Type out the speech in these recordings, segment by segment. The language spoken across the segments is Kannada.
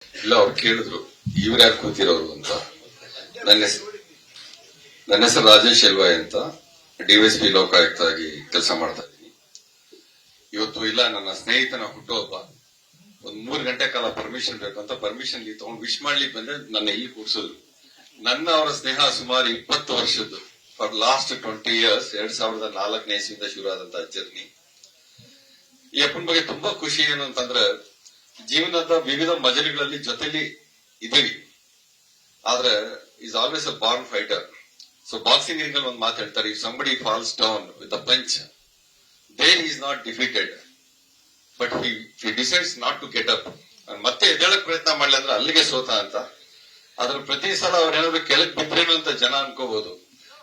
ಇಲ್ಲ ಅವ್ರು ಕೇಳಿದ್ರು ಇವ್ರು ಯಾರು ಕೂತಿರೋರು ಅಂತ. ನನ್ನ ಹೆಸರು ರಾಜೇಶ್ ಎಲ್ವಾಯ್ ಅಂತ, ಡಿವೈಎಸ್ಪಿ ಲೋಕಾಯುಕ್ತ ಆಗಿ ಕೆಲಸ ಮಾಡ್ತಾ ಇದ್ದೀನಿ. ಇವತ್ತು ಇಲ್ಲ ನನ್ನ ಸ್ನೇಹಿತನ ಹುಟ್ಟುಹಬ್ಬ, ಒಂದ್ 3 ಗಂಟೆ ಕಾಲ ಪರ್ಮಿಷನ್ ಬೇಕು ಅಂತ ಪರ್ಮಿಷನ್ ತಗೊಂಡು ವಿಶ್ ಮಾಡ್ಲಿಕ್ಕೆ ಬಂದ್ರೆ ನನ್ನ ಇಲ್ಲಿ ಕೂರ್ಸೋದು. ನನ್ನ ಅವರ ಸ್ನೇಹ ಸುಮಾರು 20 ವರ್ಷದ್ದು, ಫಾರ್ ಲಾಸ್ಟ್ 20 years, 2004ನೇ ಇಸ್ವಿಯಿಂದ ಶುರು ಆದಂತಹ ಜರ್ನಿ. ಈ ಅಪ್ಪನ ಬಗ್ಗೆ ತುಂಬಾ ಖುಷಿ ಏನು ಅಂತಂದ್ರೆ, ಜೀವನದ ವಿವಿಧ ಮಜಲುಗಳಲ್ಲಿ ಜೊತೆಲಿ ಇದೀವಿ, ಆದ್ರೆ is always a born fighter. So boxing ring ಅಲ್ಲಿ ಒಂದು ಮಾತು ಹೇಳ್ತಾರೆ, if somebody falls down with a punch, then is not defeated, but he decides not to get up. ಮತ್ತೆ ಎದ್ದೇಳಕ್ ಪ್ರಯತ್ನ ಮಾಡ್ಲಿ ಅಂದ್ರೆ ಅಲ್ಲಿಗೆ ಸೋತ ಅಂತ. ಅದ್ರ ಪ್ರತಿ ಸಲ ಅವ್ರೇನಾದ್ರು ಕೆಳಗ್ ಬಿದ್ರೇನು ಅಂತ ಜನ ಅನ್ಕೋಬಹುದು,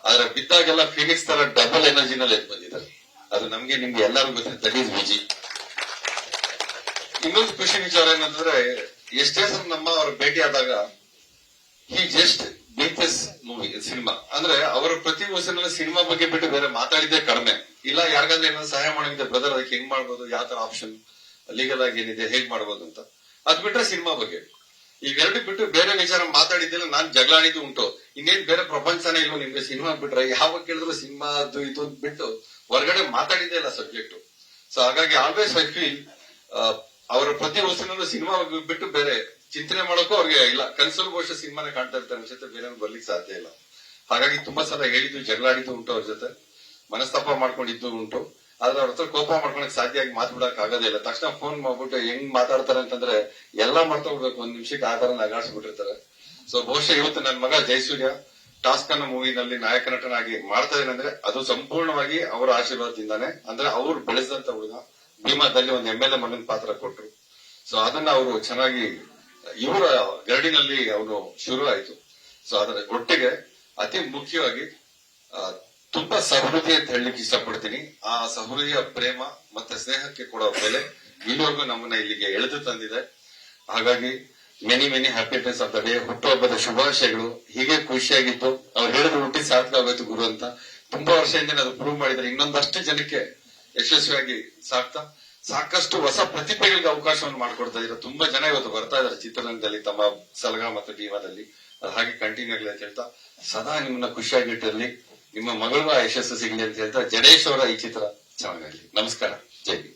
ಆದ್ರೆ ಬಿದ್ದಾಗೆಲ್ಲ ಫಿನಿಕ್ಸ್ ತರ ಡಬಲ್ ಎನರ್ಜಿನಲ್ಲಿ ಎದ್ದು ಬಂದಿದ್ದಾರೆ. ಅದು ನಮ್ಗೆ ನಿಮ್ಗೆ ಎಲ್ಲರಿಗೂ ಗೊತ್ತಿದೆ, ದಟ್ ಈಸ್ ವಿಜಿ. ಇನ್ನೊಂದು ಖುಷಿ ವಿಚಾರ ಏನಂತಂದ್ರೆ, ಎಷ್ಟೇ ಸಲ ನಮ್ಮ ಅವ್ರ ಭೇಟಿ ಆದಾಗ he just beat this movie ಸಿನಿಮಾ ಅಂದ್ರೆ ಅವರ ಪ್ರತಿ ವರ್ಷದಲ್ಲಿ ಸಿನಿಮಾ ಬಗ್ಗೆ ಬಿಟ್ಟು ಬೇರೆ ಮಾತಾಡಿದ್ದೇ ಕಡಿಮೆ. ಇಲ್ಲ ಯಾರಿಗಾದ್ರೆ ಏನಾದ್ರು ಸಹಾಯ ಮಾಡಿದ್ರೆ ಬ್ರದರ್ ಅದಕ್ಕೆ ಹೆಂಗ್ ಮಾಡ್ಬೋದು, ಯಾವ ತರ ಆಪ್ಷನ್ ಲೀಗಲ್ ಆಗಿ ಏನಿದೆ, ಹೇಗ್ ಮಾಡ್ಬೋದು ಅಂತ. ಅದ್ ಬಿಟ್ರೆ ಸಿನಿಮಾ ಬಗ್ಗೆ ಇವೆರಡು ಬಿಟ್ಟು ಬೇರೆ ವಿಚಾರ ಮಾತಾಡಿದ್ದಿಲ್ಲ. ನಾನ್ ಜಗಳ ಆಡಿದ್ದು ಉಂಟು, ಇನ್ನೇನ್ ಬೇರೆ ಪ್ರಪಂಚನೇ ಇಲ್ವೋ ನಿಮ್ಗೆ. ಸಿನಿಮಾ ಬಿಟ್ರೆ ಯಾವಾಗ ಕೇಳಿದ್ರು ಸಿನಿಮಾ ಅದು ಇದು ಅಂತ ಬಿಟ್ಟು ಹೊರಗಡೆ ಮಾತಾಡಿದ್ದೇ ಇಲ್ಲ ಸಬ್ಜೆಕ್ಟ್. ಸೊ ಹಾಗಾಗಿ ಆಲ್ವೇಸ್ ಐ ಫೀಲ್ ಅವರ ಪ್ರತಿ ವರ್ಷನಲ್ಲೂ ಸಿನಿಮಾ ಬಿಟ್ಟು ಬೇರೆ ಚಿಂತನೆ ಮಾಡೋಕ್ಕೂ ಅವ್ರಿಗೆ ಇಲ್ಲ. ಕನ್ಸಲ್ ಬಹುಶಃ ಸಿನಿಮಾನೇ ಕಾಣ್ತಾ ಇರ್ತಾರೆ ಅನ್ಸುತ್ತೆ, ಬೇರೆ ಬರ್ಲಿಕ್ಕೆ ಸಾಧ್ಯ ಇಲ್ಲ. ಹಾಗಾಗಿ ತುಂಬಾ ಸಲ ಹೇಳಿದ್ದು, ಜಗಳ ಆಡಿದ್ದು ಉಂಟು, ಅವ್ರ ಜೊತೆ ಮನಸ್ತಾಪ ಮಾಡ್ಕೊಂಡಿದ್ದು ಉಂಟು. ಆದ್ರೆ ಅವ್ರ ಹತ್ರ ಕೋಪ ಮಾಡ್ಕೊಳಕ್ ಸಾಧ್ಯ ಆಗಿ ಮಾತಾಡಕ್ ಆಗೋದೇ ಇಲ್ಲ. ತಕ್ಷಣ ಫೋನ್ ಮಾಡ್ಬಿಟ್ಟು ಹೆಂಗ್ ಮಾತಾಡ್ತಾರೆ ಅಂತಂದ್ರೆ ಎಲ್ಲಾ ಮಾಡ್ಕೋಬೇಕು, 1 ನಿಮಿಷಕ್ಕೆ ಆ ತರ ನಗಾಡ್ಸ್ಬಿಟ್ಟಿರ್ತಾರೆ. ಸೊ ಬಹುಶಃ ಇವತ್ತು ನನ್ನ ಮಗ ಜಯಸೂರ್ಯ ಟಾಸ್ಕ್ ಅನ್ನೋ ಮೂವಿನಲ್ಲಿ ನಾಯಕ ನಟನಾಗಿ ಮಾಡ್ತಾ ಇದ್ದೇನೆ, ಅದು ಸಂಪೂರ್ಣವಾಗಿ ಅವರ ಆಶೀರ್ವಾದದಿಂದಾನೆ. ಅಂದ್ರೆ ಅವ್ರು ಬೆಳೆಸಿದಂತ ಹುಡುಗ, ಭೀಮಾದಲ್ಲಿ ಒಂದು MLA ಮಗನ ಪಾತ್ರ ಕೊಟ್ರು. ಸೊ ಅದನ್ನ ಅವರು ಚೆನ್ನಾಗಿ ಇವರ ಗರಡಿನಲ್ಲಿ ಅವನು ಶುರು ಆಯ್ತು. ಸೊ ಅದರ ಒಟ್ಟಿಗೆ ಅತಿ ಮುಖ್ಯವಾಗಿ ತುಂಬಾ ಸಹೃದಯ ಅಂತ ಹೇಳಲಿಕ್ಕೆ ಇಷ್ಟಪಡ್ತೀನಿ. ಆ ಸಹೃದಯ ಪ್ರೇಮ ಮತ್ತೆ ಸ್ನೇಹಕ್ಕೆ ಕೊಡೋ ಬೆಲೆ ಇಲ್ಲಿವರೆಗೂ ನಮ್ಮನ್ನ ಇಲ್ಲಿಗೆ ಎಳೆದು ತಂದಿದೆ. ಹಾಗಾಗಿ many happiness of the day. ಹುಟ್ಟುಹಬ್ಬದ ಶುಭಾಶಯಗಳು. ಹೀಗೆ ಖುಷಿಯಾಗಿತ್ತು. ಅವ್ರು ಹೇಳಿದ್ರು ಹುಟ್ಟಿದ ಸಾರ್ಥಕ ಆಗೋಯ್ತು ಗುರು ಅಂತ. ತುಂಬಾ ವರ್ಷದಿಂದ ಅದು ಪ್ರೂವ್ ಮಾಡಿದ್ರೆ ಇನ್ನೊಂದಷ್ಟು ಜನಕ್ಕೆ ಯಶಸ್ವಿಯಾಗಿ ಸಾಕಷ್ಟು ಹೊಸ ಪ್ರತಿಭೆಗಳಿಗೆ ಅವಕಾಶವನ್ನು ಮಾಡಿಕೊಡ್ತಾ ಇದ್ದಾರೆ. ತುಂಬಾ ಜನ ಇವತ್ತು ಬರ್ತಾ ಇದ್ದಾರೆ ಚಿತ್ರರಂಗದಲ್ಲಿ, ತಮ್ಮ ಸಲಗ ಮತ್ತು ಭೀಮಾದಲ್ಲಿ. ಅದು ಹಾಗೆ ಕಂಟಿನ್ಯೂ ಆಗಲಿ ಅಂತ ಹೇಳ್ತಾ, ಸದಾ ನಿಮ್ಮನ್ನ ಖುಷಿಯಾಗಿಟ್ಟಿರಲಿ, ನಿಮ್ಮ ಮಗಳಿಗೂ ಯಶಸ್ಸು ಸಿಗಲಿ ಅಂತ ಹೇಳ್ತಾ, ಜಡೇಶ್ ಅವರ ಈ ಚಿತ್ರ ಚೆನ್ನಾಗಲಿ. ನಮಸ್ಕಾರ, ಜೈ ಭೀಮ್.